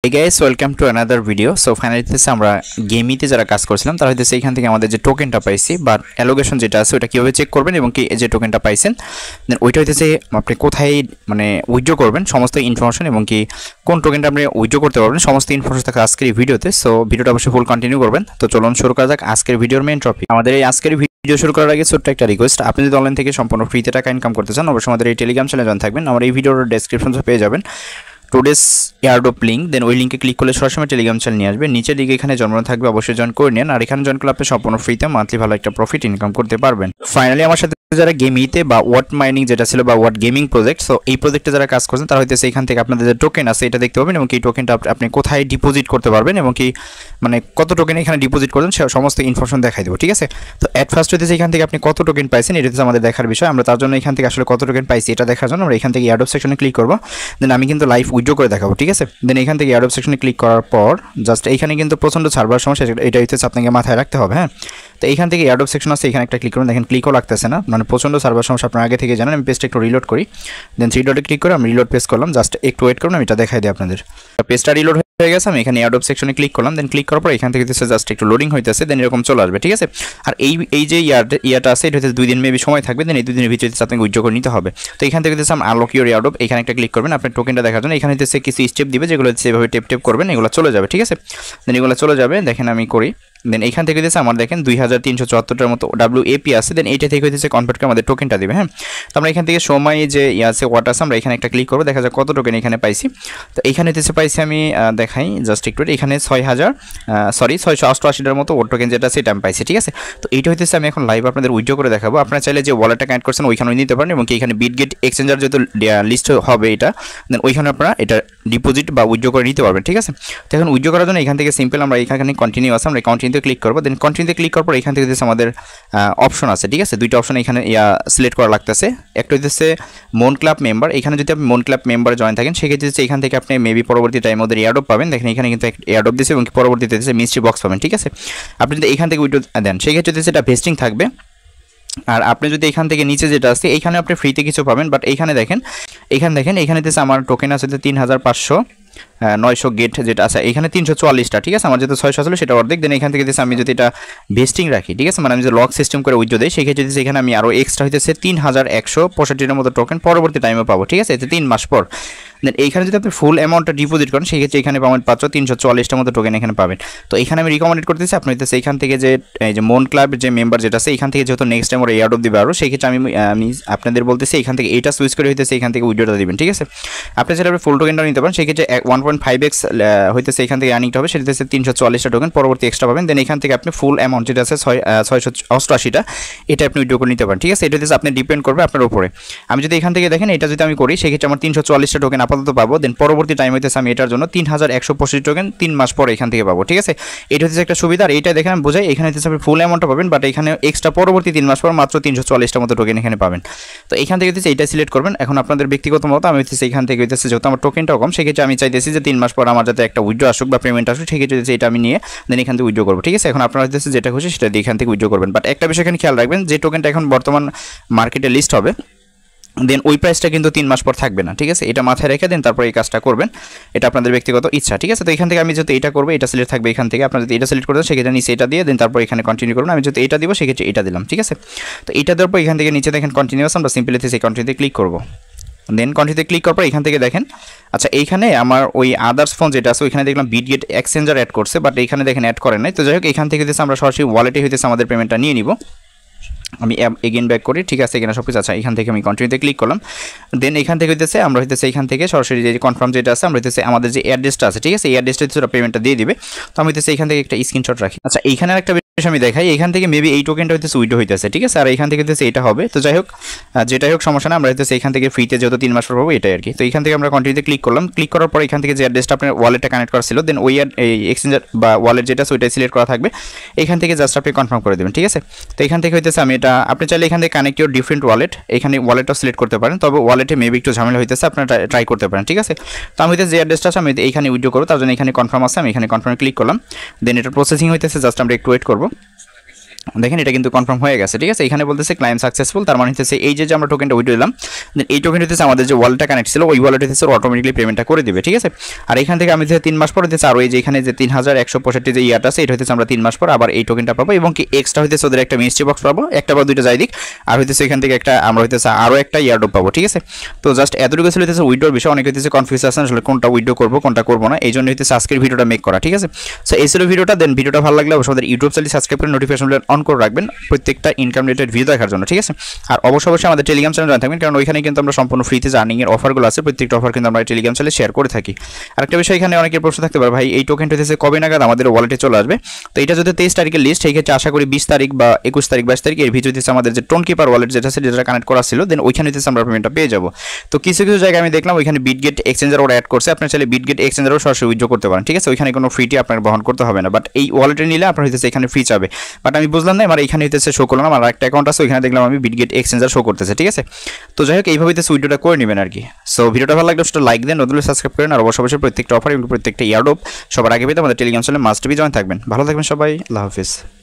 Hey guys, welcome to another video. So finally আমরা গেমিতে যারা কাজ করছিলাম তারা হইতেছে এখান থেকে আমাদের যে টোকেনটা পাইছি বা অ্যালোকেশন যেটা আছে ওটা কিভাবে চেক করবেন এবং কি যে টোকেনটা পাইছেন দেন ওইটা হইতেছে আপনি কোথায় মানে উইথড্র করবেন সমস্ত ইনফরমেশন এবং কি কোন টোকেনটা আপনি উইথড্র করতে পারবেন সমস্ত ইনফরমেশন থাকে আজকের এই ভিডিওতে। সো ভিডিওটা অবশ্যই ফুল কন্টিনিউ করবেন। তো চলুন শুরু করা যাক আজকের ভিডিওর মেইন টপিক। আমাদের এই আজকের ভিডিও শুরু করার আগে ছোট্ট একটা রিকোয়েস্ট, আপনি যদি অনলাইন থেকে সম্পূর্ণ ফ্রিতে টাকা ইনকাম করতে চান অবশ্যই আমাদের এই টেলিগ্রাম চ্যানেলে জয়েন থাকবেন। আমার এই ভিডিওর ডেসক্রিপশনে পেয়ে যাবেন টুডেস এয়ারড্রপ লিঙ্ক, দেন ওই লিঙ্কে ক্লিক করলে সরাসরি টেলিগ্রাম চ্যানেল নিয়ে আসবে। নিচের দিকে এখানে জন্ম থাকবে, অবশ্যই জয়েন করে নেন। আর এখানে জয়েন করলে আপনি সম্পূর্ণ ফ্রিতে মান্থলি ভালো একটা প্রফিট ইনকাম করতে পারবেন। ফাইনালি আমার সাথে যারা গেমিতে বা ওয়াট মাইনিং যেটা ছিল বা ওয়াট গেমিং প্রজেক্ট, সো এই প্রজেক্টে যারা কাজ করছেন তারা হইতেছে এখান থেকে আপনাদের যে টোকেন আছে এটা দেখতে পাবেন এবং কি টোকেনটা আপনি কোথায় ডিপোজিট করতে পারবেন এবং কি মানে কত টোকেন এখানে ডিপোজিট করবেন সে সমস্ত ইনফরমেশন দেখাই দেবো, ঠিক আছে। তো অ্যাট ফার্স্ট হইতেছে এখান থেকে আপনি কত টোকেন পাইছেন এটা হচ্ছে আমাদের দেখার বিষয়। আমরা তার জন্য এখান থেকে আসলে কত টোকেন পাইছি এটা দেখার জন্য আমরা এখান থেকে এয়ারড্রপ সেকশনে ক্লিক করবো। দেন আমি কিন্তু লাইভ উইথড্র করে দেখাবো, ঠিক আছে। দেন এখান থেকে এয়ারড্রপ সেকশনে ক্লিক করার পর জাস্ট এইখানে কিন্তু প্রচণ্ড সার্ভার সমস্যা, এটা হইতেছে আপনাকে মাথায় রাখতে হবে, হ্যাঁ। তো এইখান থেকে এয়ারড্রপ সেকশন আছে, এখানে একটা ক্লিক করুন। দেখেন ক্লিকও লাগতেছে না, মানে প্রচণ্ড সার্ভার সমস্যা আপনার আগে থেকে জানেন। আমি পেজটা একটু রিলোড করি, দেন 3 ডটে ক্লিক করে আমি রিলোড পেজ করলাম। জাস্ট একটু ওয়েট করুন, আমি এটা দেখাই দিই আপনাদের। পেজটা রিলোড হয়ে গেছে, আমি এখানে এয়ারড্রপ সেকশনে ক্লিক করলাম। দেন ক্লিক করার পর এখান থেকে জাস্ট একটু লোডিং হইতেছে, দেন এরকম চলে আসবে, ঠিক আছে। আর এই যে ইয়ারটা আছে এটা হচ্ছে 2 দিন মেবি সময় থাকবে, দেন এই 2 দিনের ভিতরে আপনাকে উইথড্র করে নিতে হবে। তো এখান থেকে হচ্ছে আনলক ইউর এয়ারড্রপ, এখানে একটা ক্লিক করবেন আপনার টোকেনটা দেখার জন্য। এখানে হচ্ছে কিছু স্টেপ দিবে যেগুলো হচ্ছে এভাবে টেপ করবেন, এগুলো চলে যাবে, ঠিক আছে। দেন এগুলো চলে যাবে, দেখেন আমি করি। দেন এখান থেকে হচ্ছে আমার দেখেন 2374টার মতো WAP আছে। দেন এইটা থেকে হচ্ছে কনভার্ট করে আমাদের টোকেনটা দিবে, হ্যাঁ। তো আমরা এখান থেকে সময় যে আছে ওয়াট আছে আমরা এখানে একটা ক্লিক করবো, দেখা যায় কত টোকেন এখানে পাইছি। তো এখানে হচ্ছে পাইছি আমি দেখাই জাস্ট একটু, এখানে 688টার মতো ওয়াট টোকেন যেটা সেটা আমি পাইছি, ঠিক আছে। তো এইটা হচ্ছে আমি এখন লাইভ আপনাদের উইথড্র করে দেখাবো। আপনারা চাইলে যে ওয়ালেটটা কানেক্ট করছেন ওইখানে নিতে পারেন এবং কি এখানে বিটগেট এক্সচেঞ্জার যেহেতু লিস্ট হবে এটা, দেন ওইখানে আপনারা এটা ডিপোজিট বা উইথড্র করে নিতে পারবেন, ঠিক আছে। তো এখন উইথড্র করার জন্য এখান থেকে সিম্পল আমরা এখানে কন্টিনিউ আছে, আমরা কন্টিনিউতে ক্লিক করবো। দেন কন্টিনিউতে ক্লিক করার পর এখান থেকে হচ্ছে আমাদের অপশন আছে, ঠিক আছে। দুইটা অপশন এখানে সিলেক্ট করা লাগতেছে। একটা হচ্ছে মন ক্লাব মেম্বার, এখানে যদি আপনি মন ক্লাব মেম্বার জয়েন থাকেন সেক্ষেত্রে হচ্ছে এখান থেকে আপনি মেবি পরবর্তী টাইম ওদের এয়ারড্রপ পাবেন। দেখেন এখানে কিন্তু এয়ারড্রপ দিচ্ছে এবং পরবর্তীতে হচ্ছে মিস্ট্রি বক্স পাবেন, ঠিক আছে। আপনি যদি এখান থেকে উইথড্র দেন সেক্ষেত্রে হচ্ছে এটা ভেস্টিং থাকবে। আর আপনি যদি এখান থেকে নিচে যেটা আছে এখানে আপনি ফ্রিতে কিছু পাবেন, বাট এখানে দেখেন এখানে হচ্ছে আমার টোকেন আছে 3500 গেট যেটা আছে এখানে 344টা, ঠিক আছে। আমার যেটা 600 ছিল সেটা অর্ধেক। দেন এখান থেকে আমি যদি এটা ভেস্টিং রাখি, ঠিক আছে, মানে আমি যে লক সিস্টেম করে উইথড্র দেই সেক্ষেত্রে এখানে আমি আরও এক্সট্রা হইতেছে 3165টার মতো টোকেন পরবর্তী টাইমে পাবো, ঠিক আছে, এতে 3 মাস পর। দেন এইখানে যদি আপনি ফুল অ্যামাউন্টটা ডিপোজিট করেন সেক্ষেত্রে এখানে পাবেন 344টার মতো টোকেন এখানে পাবেন। তো এখানে আমি রিকমেন্ড করতেছি আপনি হইতেছে এখান থেকে যে এই যে মন ক্লাবের যে মেম্বার যেটা আছে এখান থেকে যেহেতু নেক্সট টাইম ওরা এয়ারড্রপ দিবে আরও, সেক্ষেত্রে আমি আপনাদের বলতেছি এখান থেকে এইটা সুইচ করে হইতেছে এখান থেকে উইথড্রটা দিবেন, ঠিক আছে। আপনি যেটা ফুল টোকেনটা নিতে পারেন সেক্ষেত্রে 1.5x হইতেছে এখান থেকে আর্নিংটা হবে, সেটা হচ্ছে 344টা টোকেন পরবর্তী এক্সট্রা পাবেন। দেন এখান থেকে আপনি ফুল অ্যামাউন্ট যেটা আছে 688টা এটা আপনি উইথড্র করে নিতে পারেন, ঠিক আছে। এটা হচ্ছে আপনি ডিপেন্ড করবে আপনার উপরে। আমি যদি এখান থেকে দেখেন এটা যদি আমি করি সেক্ষেত্রে আমার 344টা টোকেন আপাতত পাবো। দেন পরবর্তী টাইম হইতেছে আমি এটার জন্য 3125 টোকেন 3 মাস পরে এখান থেকে পাবো, ঠিক আছে। এটা হচ্ছে একটা সুবিধা। আর এইটা দেখেন আমি বোঝাই, এখানে হচ্ছে আপনি ফুল অ্যামাউন্টটা পাবেন, বাট এখানে এক্সট্রা পরবর্তী 3 মাস পর মাত্র 344টার মতো টোকেন এখানে পাবেন। তো এখান থেকে হচ্ছে এইটা সিলেক্ট করবেন। এখন আপনাদের ব্যক্তিগত মতো আমি হচ্ছে এখান থেকে হইতেছে যেহেতু আমার টোকেনটাও কম সেক্ষেত্রে আমি চাইতেছি যে 3 মাস পর আমার যাতে একটা উইথড্র আসুক বা পেমেন্ট আসুক, সেক্ষেত্রে হচ্ছে এটা আমি নিয়ে দেন এখান থেকে উইথড্র করবো, ঠিক আছে। এখন আপনারা হচ্ছে যেটা খুশি সেটা দিয়ে এখান থেকে উইথড্র করবেন, বাট একটা বিষয় এখানে খেয়াল রাখবেন যে টোকেনটা এখন বর্তমান মার্কেটে লিস্ট হবে দেন ওই প্রাইসটা কিন্তু 3 মাস পর থাকবে না, ঠিক আছে। এটা মাথায় রেখে দেন তারপর এই কাজটা করবেন, এটা আপনাদের ব্যক্তিগত ইচ্ছা, ঠিক আছে। তো এখান থেকে আমি যদি এটা করবো এটা সিলেক্ট থাকবে এখান থেকে, আপনারা যদি এটা সিলেক্ট করবেন সেক্ষেত্রে নিচে এটা দিয়ে দেন তারপর এখানে কন্টিনিউ করুন। আমি যদি এটা দিব সেক্ষেত্রে এটা দিলাম, ঠিক আছে। তো এটা দেওয়ার পর এখান থেকে নিচে দেখেন কন্টিনিউয়াস, আমরা সিম্পলি সেই কন্টিনিউতে ক্লিক করবো। দেন কন্টিনিউতে ক্লিক করার পর এখান থেকে দেখেন আচ্ছা এইখানে আমার ওই আদার্স ফোন যেটা আছে ওইখানে দেখলাম বিটগেট এক্সচেঞ্জার অ্যাড করছে, বাট এইখানে দেখেন অ্যাড করে নাই। তো যাই হোক এখান থেকে হচ্ছে আমরা সরাসরি ওয়ালেটে হইতেছে আমাদের পেমেন্টটা নিয়ে নিব। আমি এগেইন ব্যাক করি, ঠিক আছে। এখানে সব কিছু আচ্ছা এখান থেকে আমি কন্টিনিউতে ক্লিক করলাম। দেন এখান থেকে হইতেছে আমরা হইতেছে এখান থেকে সরাসরি যে কনফার্ম যেটা আছে আমরা হইতেছে আমাদের যে অ্যাড্রেসটা আছে, ঠিক আছে, এই অ্যাড্রেসটা হচ্ছে পেমেন্টটা দিয়ে দিবে। তো আমি হইতেছে এখান থেকে একটা স্ক্রিনশট রাখি। আচ্ছা এইখানে একটা আমি দেখাই, এখান থেকে মেবি এই টোকেনটা হইতেছে উইথড্র হইতেছে, ঠিক আছে। আর এখান থেকে হইতেছে এটা হবে। তো যাই হোক যেটাই হোক সমস্যা না, আমরা হইতেছে এখান থেকে ফ্রিতে যেহেতু 3 মাস পর পাবো এটাই আর কি। তো এখান থেকে আমরা কন্টিনিউতে ক্লিক করলাম। ক্লিক করার পর এখান থেকে যে অ্যাড্রেসটা আপনার ওয়ালেটটা কানেক্ট করা ছিল দেন ওই এক্সচেঞ্জার বা ওয়ালেট যেটা আছে ওইটাই সিলেক্ট করা থাকবে। এখান থেকে জাস্ট আপনি কনফার্ম করে দেবেন, ঠিক আছে। তো এখান থেকে হইতেছে আমি এটা আপনি চাইলে এখান থেকে কানেক্ট ইউর ডিফারেন্ট ওয়ালেট, এখানে ওয়ালেটটা সিলেক্ট করতে পারেন, তবে ওয়ালেটে মেবি একটু ঝামেলা হইতেছে, আপনারা ট্রাই করতে পারেন, ঠিক আছে। তো আমি যে অ্যাড্রেসটা আছে আমি এইখানে উইথড্র করবো, তার জন্য এখানে কনফার্ম আছে, আমি এখানে কনফার্মে ক্লিক করলাম। দেন এটা প্রসেসিং হইতেছে, জাস্ট আমরা একটু ওয়েট করবো। দেখেন এটা কিন্তু কনফার্ম হয়ে গেছে, ঠিক আছে। এখানে বলতেছে ক্লায়েম সাকসেসফুল, তার মানে হচ্ছে এই যে আমরা টোকেনটা উইথড্র দিলাম, দেন এই টোকেন হচ্ছে আমাদের যে ওয়ালেটটা কানেক্ট ছিল ওই ওয়ালেট হচ্ছে অটোমেটিকলি পেমেন্টটা করে দিবে, ঠিক আছে। আর এখান থেকে আমি যে 3 মাস পর হচ্ছে আরও এই যে এখানে যে 3165 যে ইয়াটা আছে এটা হচ্ছে আমরা 3 মাস পর আবার এই টোকেনটা পাবো, এবং কি এক্সট্রা হইতেছে ওদের একটা মিস্ট্রি বক্স পাবো, একটা বা দুইটা যাই দিক, আর হইতেছে এখান থেকে একটা আমরা হইতেছে আরও একটা ইয়ারড্রপ পাবো, ঠিক আছে। তো জাস্ট এতটুকু ছিল হইতেছে উইড্রোর বিষয়, অনেক হইতেছে কনফিউজ আছে আসলে কোনটা উইড্রো করবো কোনটা করবো না, এই জন্য হইতেছে আজকের ভিডিওটা মেক করা, ঠিক আছে। সো এই ছিল ভিডিওটা, দেন ভিডিওটা ভালো লাগলে অবশ্যই আমাদের ইউটিউব চ্যানেল সাবস্ক্রাইব করে নোটিফিকেশন অন করে রাখবেন প্রত্যেকটা ইনকাম রিলেটেড ভিডিও দেখার জন্য, ঠিক আছে। আর অবশ্যই আমাদের টেলিগ্রাম চ্যানেল জয়েন থাকবেন, কারণ ওইখানে কিন্তু আমরা সম্পূর্ণ ফ্রিতে আর্নিং এর অফারগুলো আছে, প্রত্যেকটা অফার কিন্তু আমরা টেলিগ্রাম চ্যানেলে শেয়ার করে থাকি। আরেকটা বিষয় এখানে অনেকের প্রশ্ন থাকতে পারে, ভাই এই টোকেনটা হচ্ছে কবে নাগাদ আমাদের ওয়ালেটে চলে আসবে? তো এটা যদি 23 তারিখের লিস্ট, এই ক্ষেত্রে আশা করি 20 তারিখ বা 21 তারিখ 22 তারিখ এর ভিতরে হচ্ছে আমাদের যে টোন কিপার ওয়ালেট যেটা আছে যেটা কানেক্ট করা ছিল, দেন ওইখানে হচ্ছে আমরা পেমেন্টটা পেয়ে যাবো। তো কিছু কিছু জায়গায় আমি দেখলাম ওইখানে বিটগেট এক্সচেঞ্জার ওরা অ্যাড করছে, আপনার চাইলে বিটগেট এক্সচেঞ্জারও সরাসরি উইথড্র করতে পারেন, ঠিক আছে। ওইখানে কোনো ফ্রিটি আপনার বহন করতে হবে না, বাট এই ওয়ালেটে নিলে আপনার হচ্ছে এখানে ফ্রি চাবে, বাট আমি বুঝলাম না, আমার এখানে হচ্ছে শো করলাম, আমার একটা অ্যাকাউন্ট আছে ওইখানে দেখলাম আমি বিটগেট এক্সচেঞ্জার শো করতেছে, ঠিক আছে। তো যাই হোক এইভাবে হচ্ছে উইথড্রটা করে নেবেন আর কি। সো ভিডিওটা ভালো লাগলে সেটা লাইক দেন, নতুন সাবস্ক্রাইব করেন, আর অবশ্যই প্রত্যেকটা অফার এবং প্রত্যেকটা ইয়ারড্রপ সবার আগে পেতে আমাদের টেলিগ্রাম চ্যানেলে মাস্ট বি জয়েন থাকবেন। ভালো থাকবেন সবাই, আল্লাহ হাফিজ।